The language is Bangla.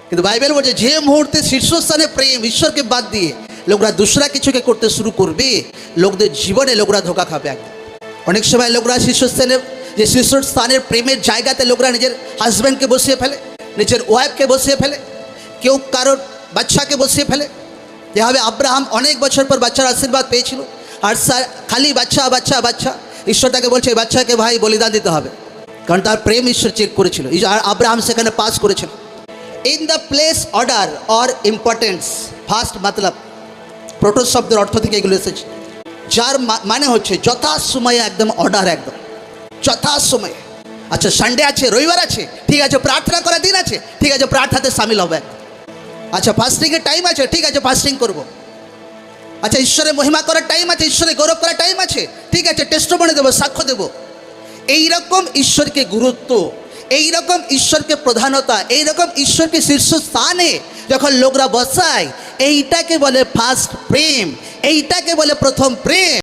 কিন্তু বাইবেল বলছে যে মুহূর্তে শীর্ষস্থানে প্রেম ঈশ্বরকে বাদ দিয়ে লোকরা दूसरा কিছুকে করতে শুরু করবে, লোকদের জীবনে লোকরা ধোকা খাবে একদম। অনেক সময় লোকরা শীর্ষস্থানের প্রেমের জায়গাতে লোকরা নিজের হাজব্যান্ডকে বসিয়ে ফেলে, নিজের ওয়াইফকে বসিয়ে ফেলে, কেউ কারোর বাচ্চাকে বসিয়ে ফেলে। যেভাবে আব্রাহাম অনেক বছর পর বাচ্চার আশীর্বাদ পেয়েছিল, আর খালি বাচ্চা বাচ্চা বাচ্চা, ঈশ্বর তাকে বলছে এই বাচ্চাকে ভাই বলিদান দিতে হবে, কারণ তার প্রেম ঈশ্বর চেক করেছিল, আর আব্রাহাম সেখানে পাস করেছিল। In the place order or importance, first মতলব প্রোটোস শব্দের অর্থ থেকে এগুলো এসেছে, যার মানে হচ্ছে যথাসময়ে একদম অর্ডার, একদম যথাসময়ে। আচ্ছা সানডে আছে, রবিবার আছে, ঠিক আছে প্রার্থনা করার দিন আছে, ঠিক আছে প্রার্থনাতে সামিল হবে। আচ্ছা ফাস্টিংয়ের টাইম আছে, ঠিক আছে ফাস্টিং করব। আচ্ছা ঈশ্বরের মহিমা করার টাইম আছে, ঈশ্বরের গৌরব করার টাইম আছে, ঠিক আছে টেস্টিমনি দেবো, সাক্ষ্য দেবো। এইরকম ঈশ্বরকে গুরুত্ব, এইরকম ঈশ্বরকে প্রধানতা, এইরকম ঈশ্বরকে শীর্ষস্থানে যখন লোকরা বসায়, এইটাকে বলে ফার্স্ট প্রেম, এইটাকে বলে প্রথম প্রেম।